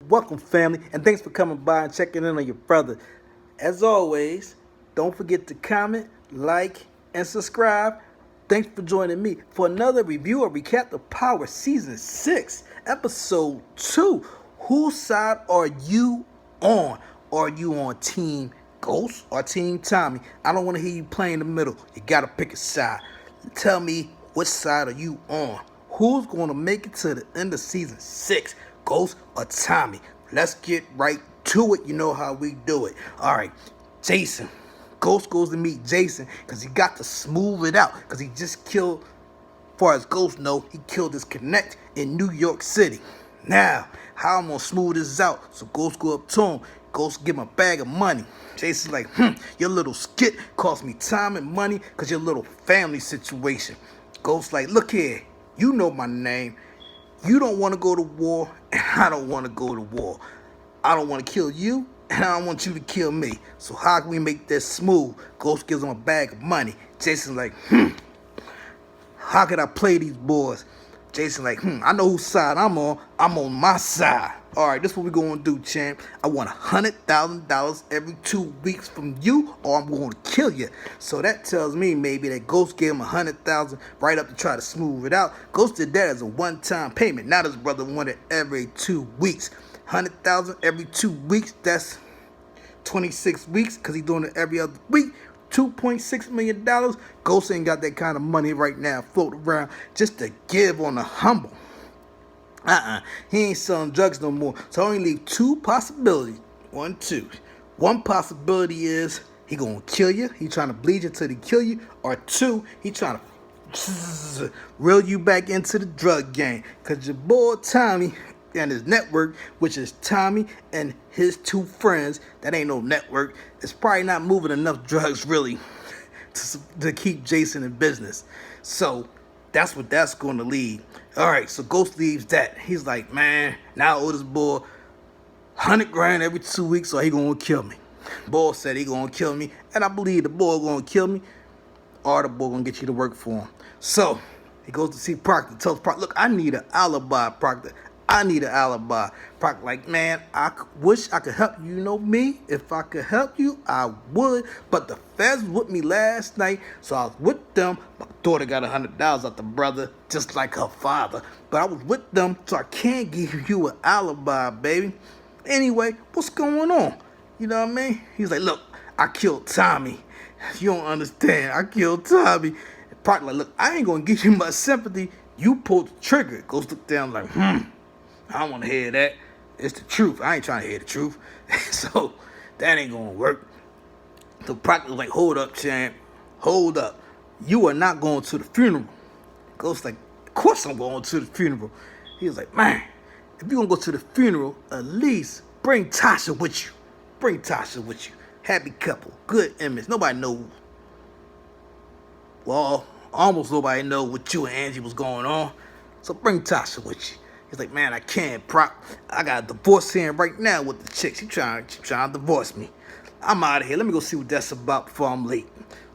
Welcome, family, and thanks for coming by and checking in on your brother. As always, don't forget to comment, like, and subscribe. Thanks for joining me for another review or recap of Power Season 6, Episode 2. Whose side are you on? Are you on Team Ghost or Team Tommy? I don't want to hear you play in the middle. You got to pick a side. Tell me, which side are you on? Who's going to make it to the end of Season 6? Ghost or Tommy? Let's get right to it. You know how we do it. All right, Jason. Ghost goes to meet Jason because he got to smooth it out because he just killed, as far as Ghost know, he killed his connect in New York City. Now, how I'm going to smooth this out? So Ghost go up to him. Ghost give him a bag of money. Jason's like, your little skit cost me time and money because your little family situation. Ghost like, look here, you know my name. You don't want to go to war, and I don't want to go to war. I don't want to kill you, and I don't want you to kill me. So how can we make this smooth? Ghost gives him a bag of money. Jason's like, how can I play these boys? Jason like, I know whose side I'm on. I'm on my side. All right, this is what we're going to do, champ. I want $100,000 every 2 weeks from you, or I'm going to kill you. So that tells me maybe that Ghost gave him $100,000 right up to try to smooth it out. Ghost did that as a one-time payment. Now his brother wanted every 2 weeks. $100,000 every 2 weeks, that's 26 weeks because he's doing it every other week. $2.6 million. Ghost ain't got that kind of money right now floating around just to give on the humble. He ain't selling drugs no more. So I only leave two possibilities. One possibility is he gonna kill you. He trying to bleed you till he kill you. Or two, he trying to reel you back into the drug game. Cause your boy Tommy and his network, which is Tommy and his two friends, that ain't no network. It's probably not moving enough drugs really to keep Jason in business. So that's what that's going to lead. All right, so Ghost leaves that. He's like, man, now I owe this boy $100,000 every 2 weeks, so he gonna kill me. Boy said he gonna kill me, and I believe the boy gonna kill me, or the boy gonna get you to work for him. So he goes to see Proctor, tells Proctor, look, I need an alibi, Proctor. I need an alibi. Proctor like, man, I wish I could help you. You know me? If I could help you, I would. But the feds was with me last night, so I was with them. My daughter got $100 out the brother, just like her father. But I was with them, so I can't give you an alibi, baby. Anyway, what's going on? You know what I mean? He's like, look, I killed Tommy. You don't understand. I killed Tommy. Proctor like, look, I ain't gonna give you much sympathy. You pulled the trigger. Goes look down like, I don't want to hear that. It's the truth. I ain't trying to hear the truth. So that ain't going to work. So Proctor like, hold up, champ. Hold up. You are not going to the funeral. Ghost like, of course I'm going to the funeral. He was like, man, if you're going to go to the funeral, at least bring Tasha with you. Bring Tasha with you. Happy couple. Good image. Nobody knows. Well, almost nobody know what you and Angie was going on. So bring Tasha with you. He's like, man, I can't, Proc. I got a divorce hearing right now with the chick. She trying to divorce me. I'm out of here. Let me go see what that's about before I'm late.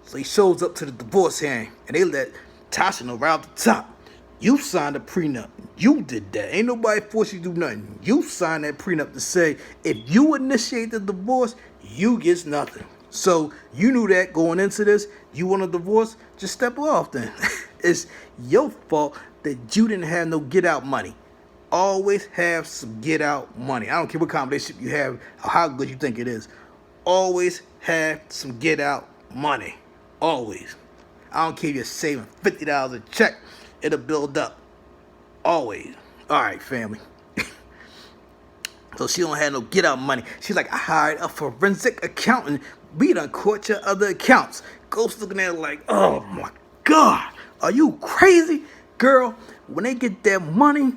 So he shows up to the divorce hearing, and they let Tasha know right off the top. You signed a prenup. You did that. Ain't nobody forced you to do nothing. You signed that prenup to say if you initiate the divorce, you get nothing. So you knew that going into this. You want a divorce? Just step off then. It's your fault that you didn't have no get out money. Always have some get out money. I don't care what kind of relationship you have or how good you think it is. Always have some get out money. Always. I don't care if you're saving $50 a check. It'll build up. Always. All right, family. So she don't have no get out money. She's like, I hired a forensic accountant. We done caught your other accounts. Ghost looking at her like, oh my God. Are you crazy? Girl, when they get that money,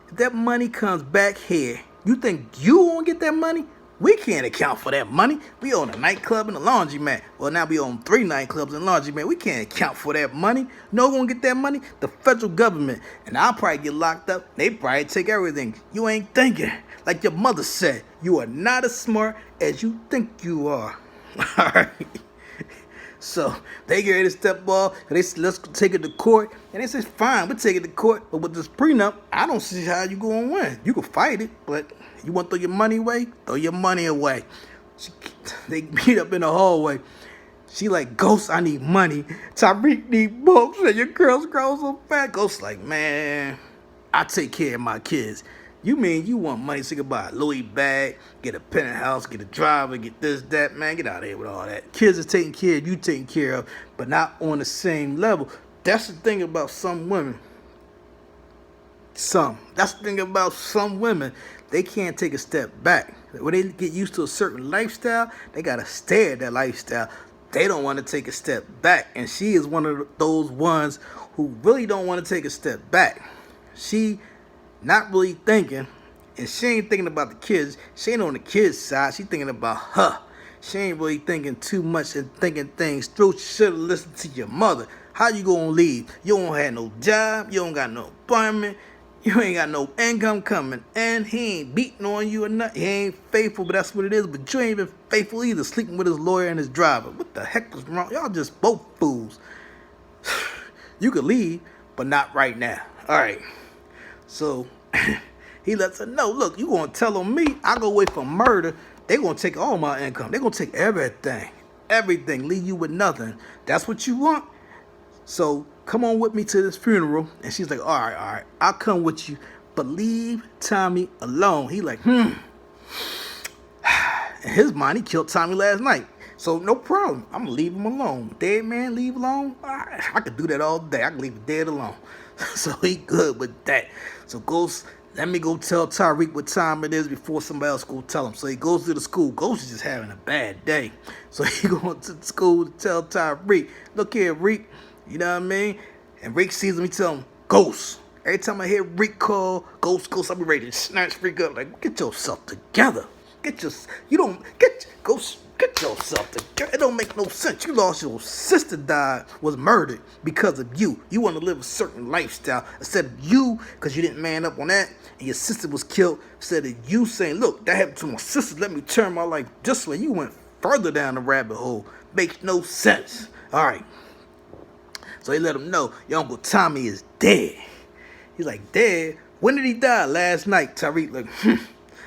if that money comes back here, you think you won't get that money? We can't account for that money. We own a nightclub and a laundromat. Well, now we own 3 nightclubs and a laundromat. We can't account for that money. No one get that money? The federal government. And I'll probably get locked up. They probably take everything. You ain't thinking. Like your mother said, you are not as smart as you think you are. All right. So they get ready to step off, and they said, let's take it to court. And they said, fine, we'll take it to court. But with this prenup, I don't see how you going to win. You can fight it, but you want to throw your money away? Throw your money away. They meet up in the hallway. She like, Ghost, I need money. Tariq need books, and your girl's grow so fat. Ghost like, man, I take care of my kids. You mean you want money so you can buy a Louis bag, get a penthouse, get a driver, get this, that, man, get out of here with all that. Kids are taken care of, you taken care of, but not on the same level. That's the thing about some women. That's the thing about some women. They can't take a step back. When they get used to a certain lifestyle, they got to stay at that lifestyle. They don't want to take a step back. And she is one of those ones who really don't want to take a step back. She not really thinking, and she ain't thinking about the kids. She ain't on the kids' side. She thinking about her. She ain't really thinking too much and thinking things through. She should have listened to your mother. How you gonna leave? You don't have no job. You don't got no employment. You ain't got no income coming, and he ain't beating on you or nothing. He ain't faithful, but that's what it is. But you ain't been faithful either, sleeping with his lawyer and his driver. What the heck was wrong? Y'all just both fools. You could leave, but not right now. All right. So he lets her know, look, you gonna tell on me, I go away for murder, they gonna take all my income. They gonna take everything. Everything, leave you with nothing. That's what you want? So come on with me to this funeral. And she's like, all right, I'll come with you, but leave Tommy alone. He like, In his mind, he killed Tommy last night. So no problem. I'm gonna leave him alone. Dead man, leave alone. I could do that all day. I can leave him dead alone. So he good with that. So Ghost, let me go tell Tariq what time it is before somebody else go tell him. So he goes to the school. Ghost is just having a bad day. So he going to the school to tell Tariq, look here, Reek. You know what I mean? And Rick sees him, he tell him, Ghost. Every time I hear Rick call, Ghost, I'll be ready to snatch Rick up. Like, get yourself together. Get yourself together. It don't make no sense. You lost your sister, was murdered because of you. You want to live a certain lifestyle instead of you, because you didn't man up on that, and your sister was killed. Instead of you saying, look, that happened to my sister. Let me turn my life this way. You went further down the rabbit hole. Makes no sense. All right. So he let him know, your Uncle Tommy is dead. He's like, dead? When did he die? Last night. Tariq like,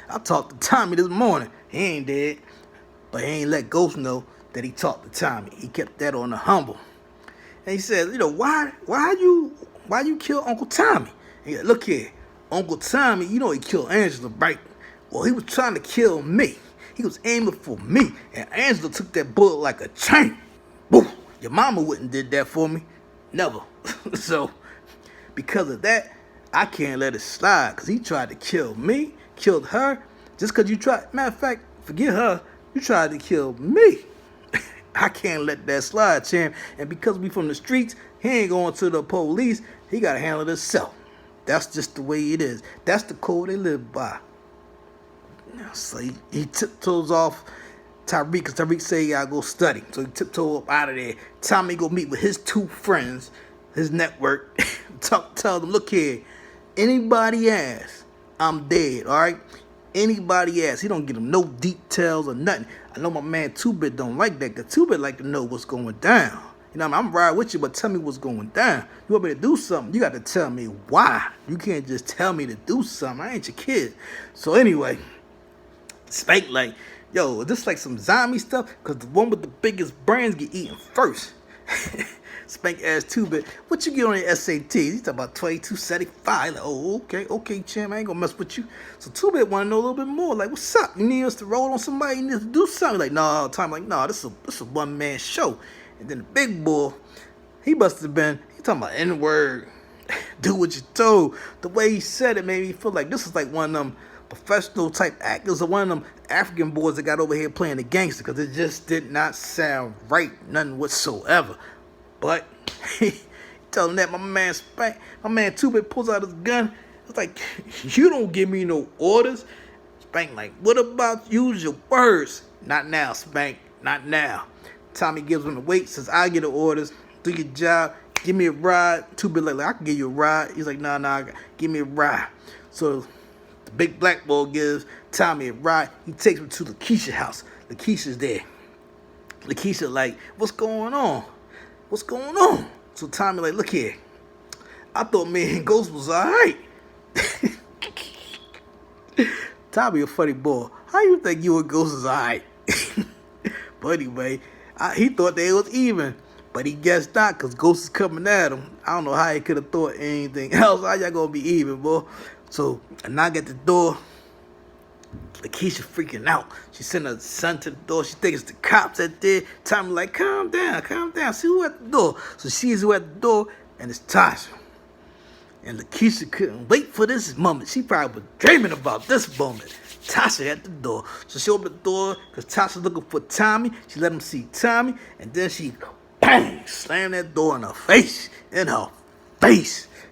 I talked to Tommy this morning. He ain't dead. But he ain't let Ghost know that he talked to Tommy. He kept that on the humble. And he said, why you kill Uncle Tommy? He said, look here, Uncle Tommy, he killed Angela, right? Well, he was trying to kill me. He was aiming for me. And Angela took that bullet like a chain. Boom. Your mama wouldn't did that for me. Never. So, because of that, I can't let it slide. Because he tried to kill me, killed her. Just because you tried, matter of fact, forget her, you tried to kill me. I can't let that slide, champ. And because we from the streets, he ain't going to the police. He got to handle it himself. That's just the way it is. That's the code they live by. So he tiptoes off Tariq, because Tariq say he gotta go study. So he tiptoe up out of there. Tommy go meet with his two friends, his network. Tell them, look here, anybody asks, I'm dead, all right? Anybody asks. He don't give them no details or nothing. I know my man 2-Bit don't like that, because 2-Bit like to know what's going down. You know what I mean? I'm riding with you, but tell me what's going down. You want me to do something, you got to tell me why. You can't just tell me to do something. I ain't your kid. So anyway, Spank like, yo, is this like some zombie stuff? Because the one with the biggest brains get eaten first. Spank asked 2-Bit, what you get on your SATs? He's talking about 2275. Like, oh, okay, champ, I ain't gonna mess with you. So 2-Bit want to know a little bit more. Like, what's up? You need us to roll on somebody? You need us to do something? Like, no, Tom, like, no, this is a one-man show. And then the big boy, he must have been, he talking about N-word. Do what you're told. The way he said it made me feel like this is like one of them professional type actors or one of them African boys that got over here playing the gangster, because it just did not sound right, nothing whatsoever. But he telling that my man 2-Bit pulls out his gun. It's like, you don't give me no orders. Spank like, what about use your words? Not now, Spank, not now. Tommy gives him the weight, says, I get the orders, do your job, give me a ride. 2-Bit like, I can give you a ride. He's like, nah, give me a ride. So the big black boy gives Tommy a ride. He takes him to Lakeisha's house. Lakeisha's there. Lakeisha like, what's going on? What's going on? So Tommy like, look here. I thought me and Ghost was alright. Tommy a funny boy. How you think you and Ghost is alright? But anyway, he thought they was even. But he guessed not because Ghost is coming at him. I don't know how he could have thought anything else. How y'all gonna be even, boy? So, a knock at the door. Lakeisha freaking out. She sent her son to the door. She thinks it's the cops at there. Tommy like, calm down. See who at the door. So she sees who at the door, and it's Tasha. And Lakeisha couldn't wait for this moment. She probably was dreaming about this moment. Tasha at the door. So she opened the door because Tasha's looking for Tommy. She let him see Tommy, and then she, bang, slammed that door in her face.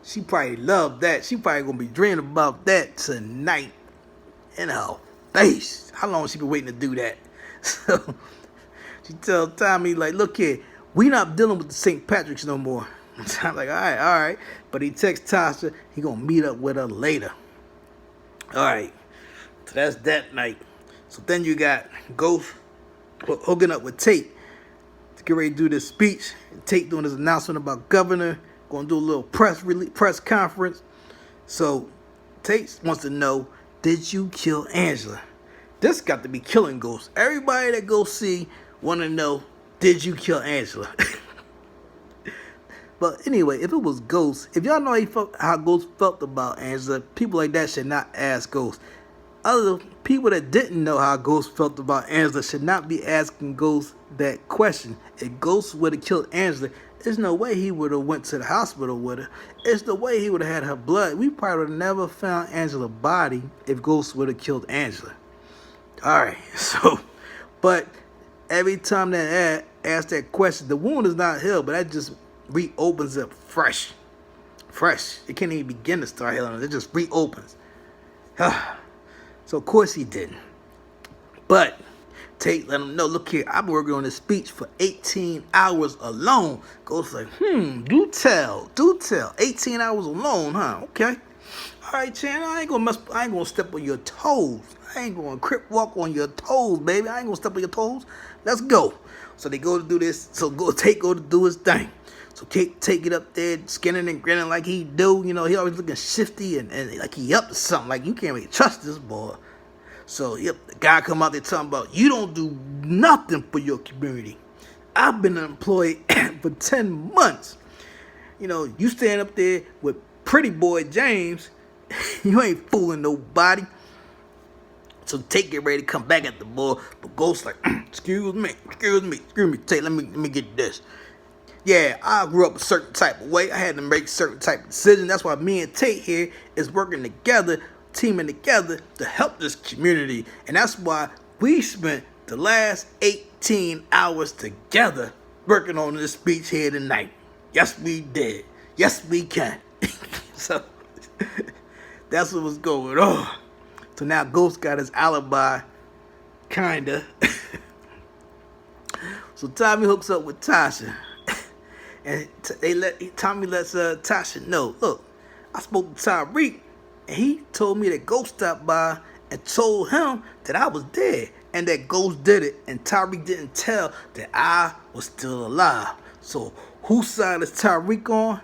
She probably loved that. She probably gonna be dreaming about that tonight. In her face. How long she been waiting to do that? So she tell Tommy like, look here, we not dealing with the St. Patrick's no more. I'm like, all right. But he texts Tasha, he gonna meet up with her later. All right. So that's that night. So then you got Ghost hooking up with Tate to get ready to do this speech. And Tate doing this announcement about governor, gonna do a little press conference. So Tate wants to know, did you kill Angela? This got to be killing Ghost. Everybody that go see want to know, did you kill Angela? But anyway, if it was Ghost, if y'all know how Ghost felt about Angela, people like that should not ask Ghost. Other people that didn't know how Ghost felt about Angela should not be asking Ghost that question. If Ghost would have killed Angela, there's no way he would have went to the hospital with her. It's the way he would have had her blood. We probably would have never found Angela's body if Ghost would have killed Angela. Alright, so, but every time that ask that question, the wound is not healed, but that just reopens up fresh. It can't even begin to start healing. It just reopens. So of course he didn't. But Tate let him know, look here, I've been working on this speech for 18 hours alone. Ghost like, do tell. 18 hours alone, huh? Okay. All right, Chan, I ain't gonna step on your toes. I ain't gonna crip walk on your toes, baby. I ain't gonna step on your toes. Let's go. So they go to do this. So Tate go to do his thing. So Tate take it up there, skinning and grinning like he do. You know, he always looking shifty and like he up to something. Like you can't really trust this boy. So, the guy come out there talking about, you don't do nothing for your community. I've been employed for 10 months. You know, you stand up there with pretty boy James, you ain't fooling nobody. So Tate get ready to come back at the boy, but Ghost like, excuse me, Tate, let me get this. Yeah, I grew up a certain type of way. I had to make certain type of decisions. That's why me and Tate here is working together, teaming together to help this community. And that's why we spent the last 18 hours together working on this speech here tonight. Yes, we did. Yes, we can. So that's what was going on. So now Ghost got his alibi, kinda. So Tommy hooks up with Tasha. And Tommy lets Tasha know, look, I spoke to Tariq, and he told me that Ghost stopped by and told him that I was dead, and that Ghost did it, and Tariq didn't tell that I was still alive. So whose side is Tariq on?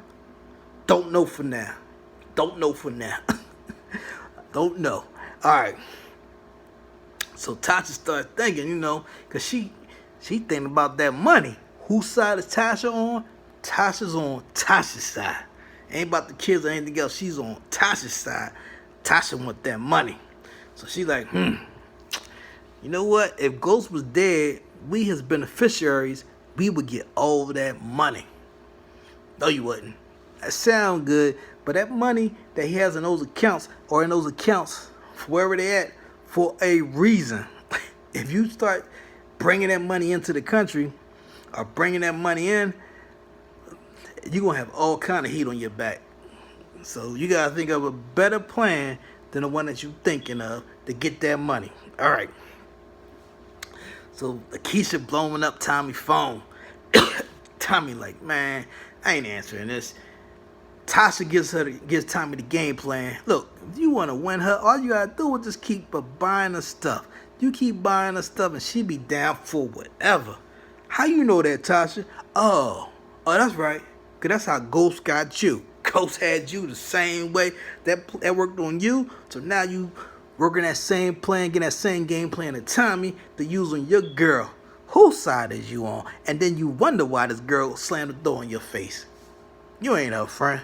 Don't know for now. Don't know. All right. So Tasha started thinking, you know, because she thinking about that money. Whose side is Tasha on? Tasha's on Tasha's side. Ain't about the kids or anything else. She's on Tasha's side. Tasha want that money. So she like, you know what? If Ghost was dead, we as beneficiaries, we would get all of that money. No, you wouldn't. That sound good, but that money that he has in those accounts, wherever they at, for a reason. If you start bringing that money into the country, or bringing that money in, you're going to have all kind of heat on your back. So you got to think of a better plan than the one that you're thinking of to get that money. All right. So Lakeisha blowing up Tommy's phone. Tommy like, man, I ain't answering this. Tasha gives Tommy the game plan. Look, if you want to win her, all you got to do is just keep buying her stuff. You keep buying her stuff and she be down for whatever. How you know that, Tasha? Oh, that's right. Cause that's how Ghost got you. Ghost had you the same way that worked on you. So now you working that same plan, getting that same game plan to Tommy to use on your girl. Whose side is you on? And then you wonder why this girl slammed the door in your face. You ain't a friend.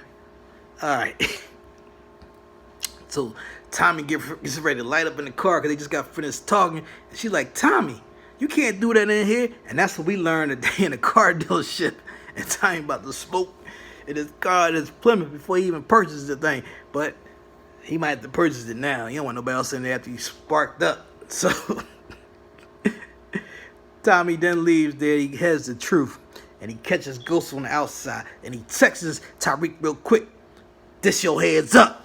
Alright. So Tommy gets ready to light up in the car because they just got finished talking. And she's like, Tommy, you can't do that in here. And that's what we learned today in the car dealership. And Tommy about to smoke in his car, in his Plymouth, before he even purchased the thing. But he might have to purchase it now. You don't want nobody else in there after he sparked up. So Tommy then leaves there. He heads the truth. And he catches Ghost on the outside. And he texts Tariq real quick. This your heads up.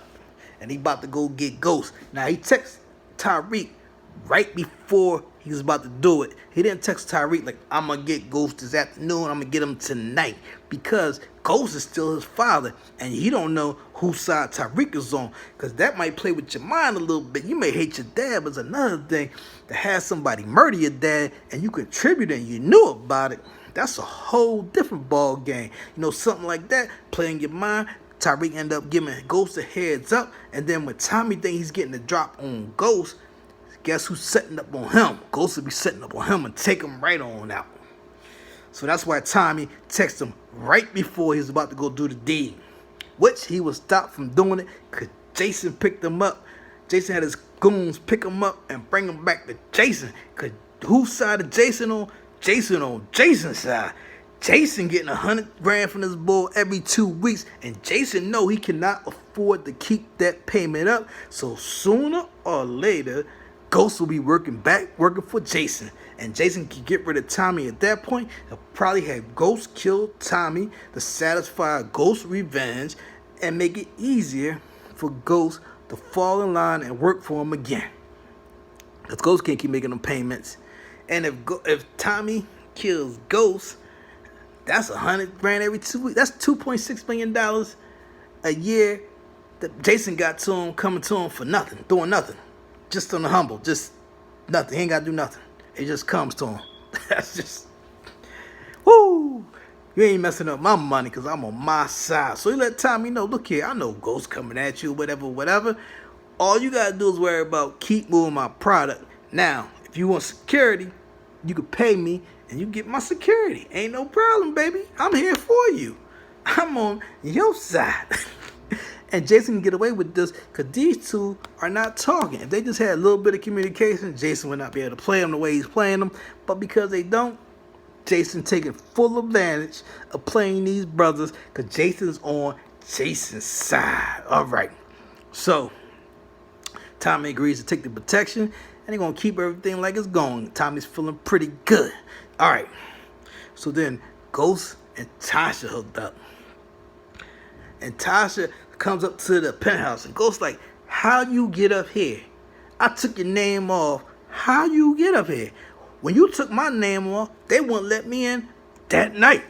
And he about to go get Ghost. Now he texts Tariq right before he was about to do it. He didn't text Tariq like, I'm going to get Ghost this afternoon. I'm going to get him tonight. Because Ghost is still his father. And you don't know whose side Tariq is on. Because that might play with your mind a little bit. You may hate your dad, but it's another thing to have somebody murder your dad and you contributed and you knew about it. That's a whole different ball game. You know, something like that, playing your mind. Tariq end up giving Ghost a heads up. And then when Tommy think he's getting the drop on Ghost, guess who's setting up on him? Ghost will be setting up on him and take him right on out. So that's why Tommy texted him right before he was about to go do the deed. Which he was stopped from doing it because Jason picked him up. Jason had his goons pick him up and bring him back to Jason. Because whose side is Jason on? Jason on Jason's side. Jason getting $100,000 from this boy every 2 weeks, and Jason know he cannot afford to keep that payment up. So sooner or later, Ghost will be working for Jason, and Jason can get rid of Tommy at that point. He'll probably have Ghost kill Tommy to satisfy Ghost's revenge and make it easier for Ghost to fall in line and work for him again. Because Ghost can't keep making them payments, and if Tommy kills Ghost, that's $100,000 every 2 weeks. That's $2.6 million a year that Jason got to him, coming to him for nothing, doing nothing. Just on the humble, just nothing. He ain't got to do nothing. It just comes to him. That's just, woo! You ain't messing up my money because I'm on my side. So he let Tommy know, look here, I know Ghost coming at you, whatever. All you got to do is worry about keep moving my product. Now, if you want security, you can pay me and you get my security. Ain't no problem, baby. I'm here for you. I'm on your side. And Jason can get away with this because these two are not talking. If they just had a little bit of communication, Jason would not be able to play them the way he's playing them. But because they don't, Jason taking full advantage of playing these brothers because Jason's on Jason's side. All right. So Tommy agrees to take the protection, and they're going to keep everything like it's going. Tommy's feeling pretty good. All right. So then Ghost and Tasha hooked up. And Tasha comes up to the penthouse and Ghost like, how you get up here? I took your name off. How you get up here? When you took my name off, they wouldn't let me in that night.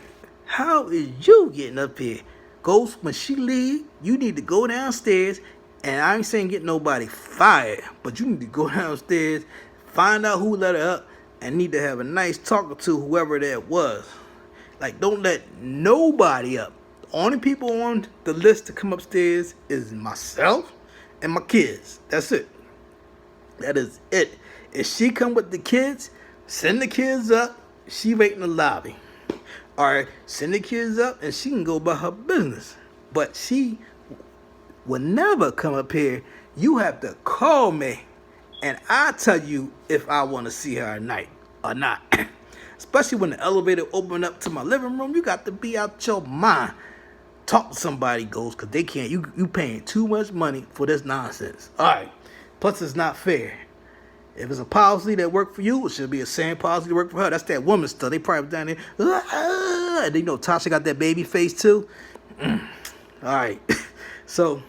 How is you getting up here? Ghost, when she leave, you need to go downstairs. And I ain't saying get nobody fired, but you need to go downstairs, find out who let her up, and need to have a nice talking to whoever that was. Like, don't let nobody up. The only people on the list to come upstairs is myself and my kids. That's it. That is it. If she come with the kids, send the kids up. She wait in the lobby. Or send the kids up and she can go about her business. But she will never come up here. You have to call me and I'll tell you if I want to see her at night or not. Especially when the elevator opened up to my living room, you got to be out your mind. Talk to somebody, Ghost, because they can't. You paying too much money for this nonsense. All right. Plus, it's not fair. If it's a policy that worked for you, it should be the same policy that worked for her. That's that woman stuff. They probably down there. And you know Tasha got that baby face too. All right. So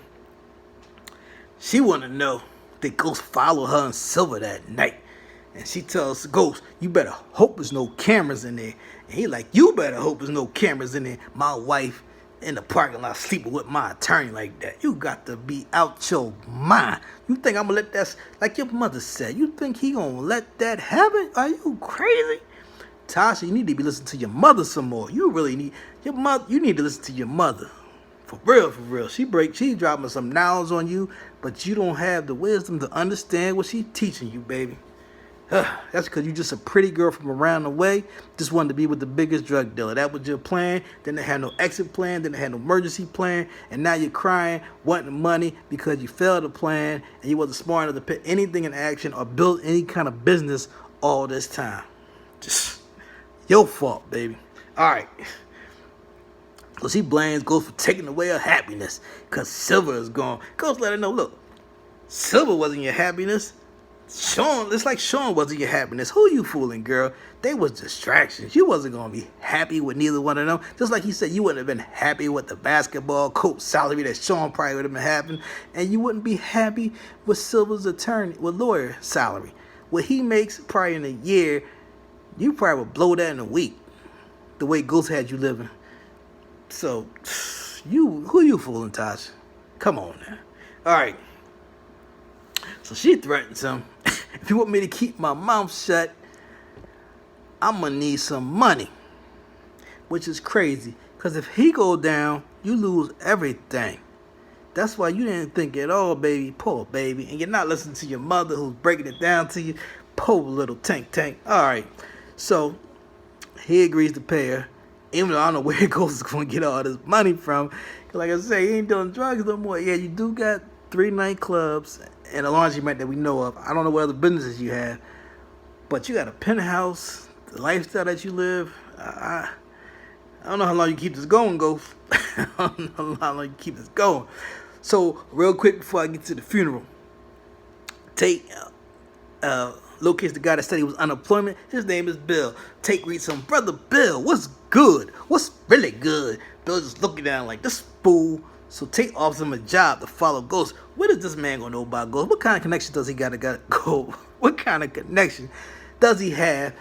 she want to know that Ghost followed her and Silver that night. And she tells Ghost, you better hope there's no cameras in there. And he like, you better hope there's no cameras in there. My wife in the parking lot sleeping with my attorney like that. You got to be out your mind. You think I'm going to let that, like your mother said, you think he going to let that happen? Are you crazy? Tasha, you need to be listening to your mother some more. You really need your mother. You need to listen to your mother. For real, for real. She dropping some knowledge on you, but you don't have the wisdom to understand what she teaching you, baby. That's because you just a pretty girl from around the way. Just wanted to be with the biggest drug dealer. That was your plan. Then they had no exit plan. Then they had no emergency plan. And now you're crying, wanting money because you failed the plan and you wasn't smart enough to put anything in action or build any kind of business all this time. Just your fault, baby. All right. So she blames Ghost for taking away her happiness because Silver is gone. Ghost let her know, look, Silver wasn't your happiness. Sean, it's like Sean wasn't your happiness. Who you fooling, girl? They was distractions. You wasn't going to be happy with neither one of them. Just like he said, you wouldn't have been happy with the basketball coach salary that Sean probably would have been having. And you wouldn't be happy with Silver's lawyer salary. What he makes probably in a year, you probably would blow that in a week. The way Ghost had you living. So, who you fooling, Tasha? Come on now. All right. So she threatens him. If you want me to keep my mouth shut, I'm going to need some money. Which is crazy. Because if he go down, you lose everything. That's why you didn't think at all, baby. Poor baby. And you're not listening to your mother who's breaking it down to you. Poor little tank. All right. So he agrees to pay her. Even though I don't know where Ghost is going to get all this money from. Like I say, he ain't doing drugs no more. Yeah, you do got 3 nightclubs and a laundromat that we know of. I don't know what other businesses you have. But you got a penthouse, the lifestyle that you live. I don't know how long you keep this going, Ghost. I don't know how long you keep this going. So, real quick before I get to the funeral. Tate locates the guy that said he was unemployment. His name is Bill. Tate reads him, Brother Bill, what's good? What's really good? Bill just looking down like, this fool. So Tate offers him a job to follow Ghost. What is this man gonna know about Ghost? What kind of connection does he gotta go? What kind of connection does he have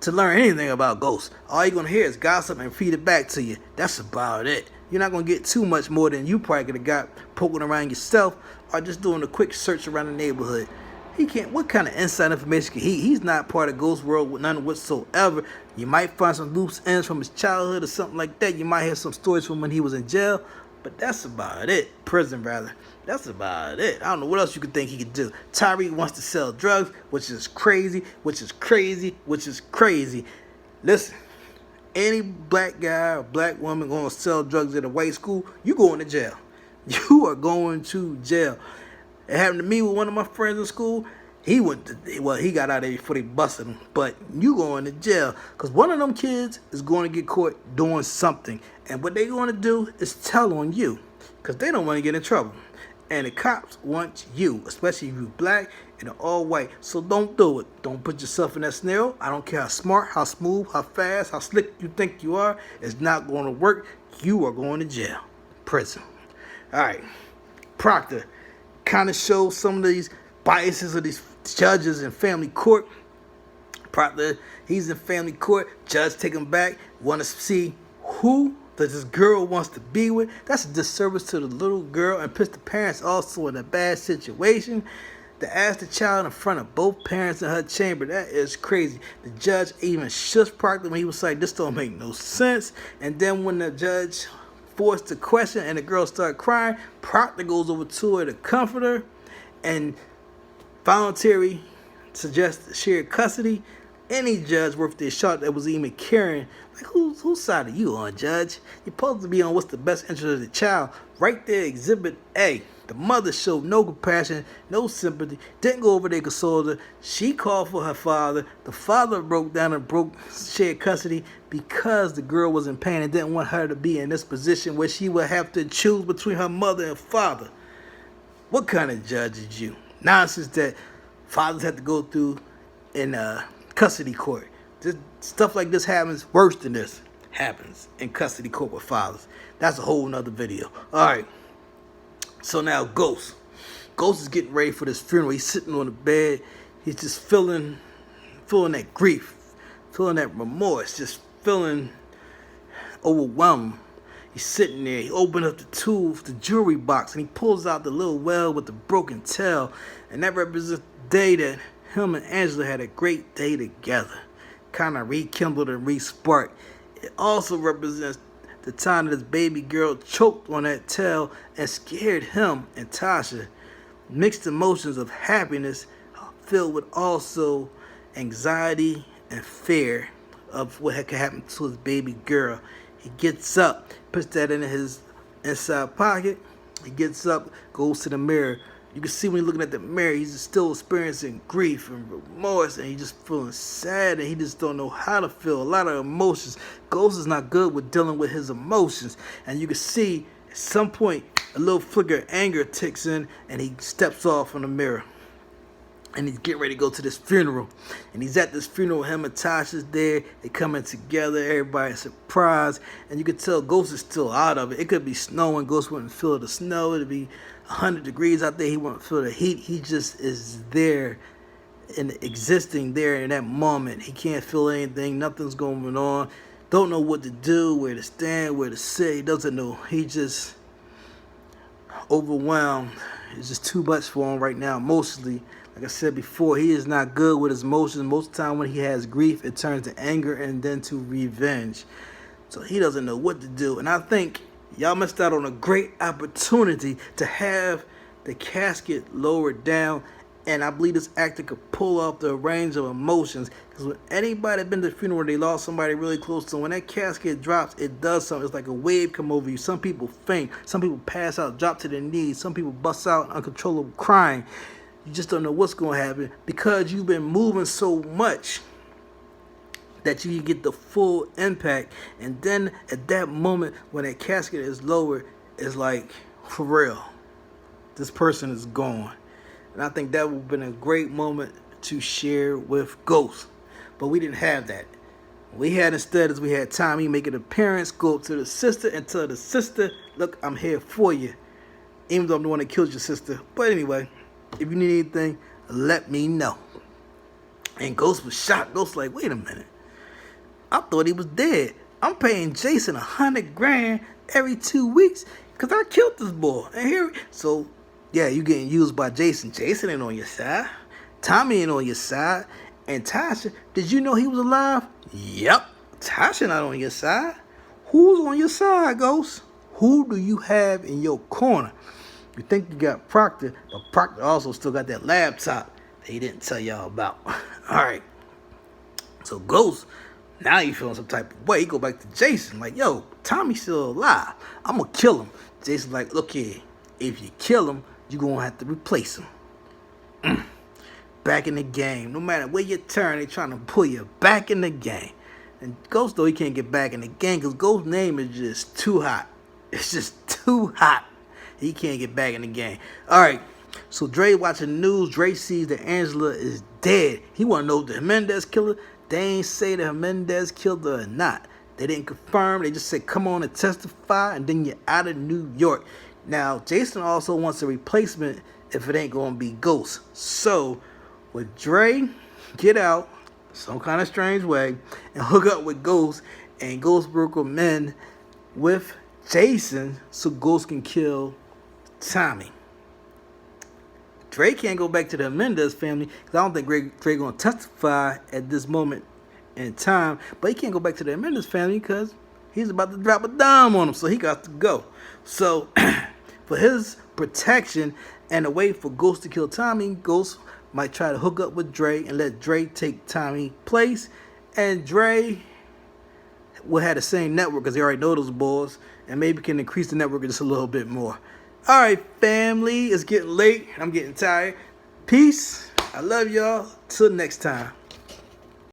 to learn anything about Ghost? All you're gonna hear is gossip and feed it back to you. That's about it. You're not gonna get too much more than you probably could have got poking around yourself or just doing a quick search around the neighborhood. He can't. What kind of inside information can he's not part of Ghost World with none whatsoever. You might find some loose ends from his childhood or something like that. You might hear some stories from when he was in jail. But that's about it. Prison, rather. That's about it. I don't know what else you could think he could do. Tyreek wants to sell drugs, which is crazy. Listen, any black guy or black woman going to sell drugs at a white school, you going to jail. You are going to jail. It happened to me with one of my friends in school. He got out of there before they busted him. But you going to jail. Because one of them kids is going to get caught doing something. And what they going to do is tell on you. Because they don't want to get in trouble. And the cops want you. Especially if you're black and all white. So don't do it. Don't put yourself in that scenario. I don't care how smart, how smooth, how fast, how slick you think you are. It's not going to work. You are going to jail. Prison. All right. Proctor kind of shows some of these biases of these judges in family court. Proctor, he's in family court. Judge take him back. Want to see who that this girl wants to be with. That's a disservice to the little girl and puts the parents also in a bad situation. To ask the child in front of both parents in her chamber, that is crazy. The judge even shushed Proctor when he was like, this don't make no sense. And then when the judge forced the question and the girl started crying, Proctor goes over to her to comfort her and voluntary suggests shared custody. Any judge worth their shot that was even caring, like whose side are you on, Judge? You're supposed to be on what's the best interest of the child. Right there, Exhibit A. The mother showed no compassion, no sympathy, didn't go over there to console her. She called for her father. The father broke down and shared custody because the girl was in pain and didn't want her to be in this position where she would have to choose between her mother and father. What kind of judge is you? Nonsense that fathers have to go through in custody court. Just stuff like this happens. Worse than this happens in custody court with fathers. That's a whole nother video. All right. So now Ghost is getting ready for this funeral. He's sitting on the bed. He's just feeling that grief, feeling that remorse, just feeling overwhelmed. He's sitting there. He opens up the jewelry box, and he pulls out the little well with the broken tail. And that represents the day that him and Angela had a great day together. kind of rekindled and re-sparked. It also represents the time that his baby girl choked on that tail and scared him and Tasha. Mixed emotions of happiness filled with also anxiety and fear of what could happen to his baby girl. He gets up, puts that in his inside pocket. He gets up, goes to the mirror. You can see when he's looking at the mirror, he's still experiencing grief and remorse, and he's just feeling sad, and he just don't know how to feel. A lot of emotions. Ghost is not good with dealing with his emotions, and you can see at some point a little flicker of anger ticks in, and he steps off from the mirror. And he's getting ready to go to this funeral. And he's at this funeral. Him and Tasha's there. They coming together. Everybody's surprised. And you can tell Ghost is still out of it. It could be snowing. Ghost wouldn't feel the snow. It'd be 100 degrees out there. He wouldn't feel the heat. He just is there and existing there in that moment. He can't feel anything. Nothing's going on. Don't know what to do, where to stand, where to sit. He doesn't know. He just overwhelmed. It's just too much for him right now, emotionally. Like I said before, he is not good with his emotions. Most of the time when he has grief, it turns to anger and then to revenge. So he doesn't know what to do. And I think y'all missed out on a great opportunity to have the casket lowered down. And I believe this actor could pull off the range of emotions. Because when anybody been to the funeral, they lost somebody really close to them. When that casket drops, it does something. It's like a wave come over you. Some people faint. Some people pass out, drop to their knees. Some people bust out uncontrollable crying. You just don't know what's going to happen because you've been moving so much that you get the full impact. And then at that moment when that casket is lowered, it's like, for real, this person is gone. And I think that would have been a great moment to share with Ghost. But we didn't have that. What we had instead is we had Tommy make an appearance, go up to the sister and tell the sister, look, I'm here for you. Even though I'm the one that killed your sister. But anyway, if you need anything, let me know. And Ghost was shocked. Ghost like, wait a minute. I thought he was dead. I'm paying Jason $100,000 every 2 weeks because I killed this boy. And here, so yeah, you getting used by Jason. Jason ain't on your side. Tommy ain't on your side. And Tasha, did you know he was alive? Yep. Tasha not on your side. Who's on your side, Ghost? Who do you have in your corner? You think you got Proctor, but Proctor also still got that laptop that he didn't tell y'all about. All right. So Ghost, now you feeling some type of way. He go back to Jason like, yo, Tommy's still alive. I'm going to kill him. Jason's like, look here. If you kill him, you're going to have to replace him. Back in the game. No matter where you turn, they trying to pull you back in the game. And Ghost, though, he can't get back in the game because Ghost's name is just too hot. It's just too hot. He can't get back in the game. All right. So Dre watching the news. Dre sees that Angela is dead. He want to know the Hernandez killer. They ain't say the Hernandez killed her or not. They didn't confirm. They just said, come on and testify, and then you're out of New York. Now, Jason also wants a replacement if it ain't going to be Ghost. So, with Dre get out some kind of strange way and hook up with Ghost, and Ghost recommend with Jason so Ghost can kill Tommy. Dre can't go back to the Mendez family because I don't think Dre going to testify at this moment in time. But he can't go back to the Mendez family because he's about to drop a dime on him, so he got to go. So for his protection and a way for Ghost to kill Tommy, Ghost might try to hook up with Dre and let Dre take Tommy's place. And Dre will have the same network because he already know those boys and maybe can increase the network just a little bit more. All right, family, it's getting late. I'm getting tired. Peace. I love y'all. Till next time.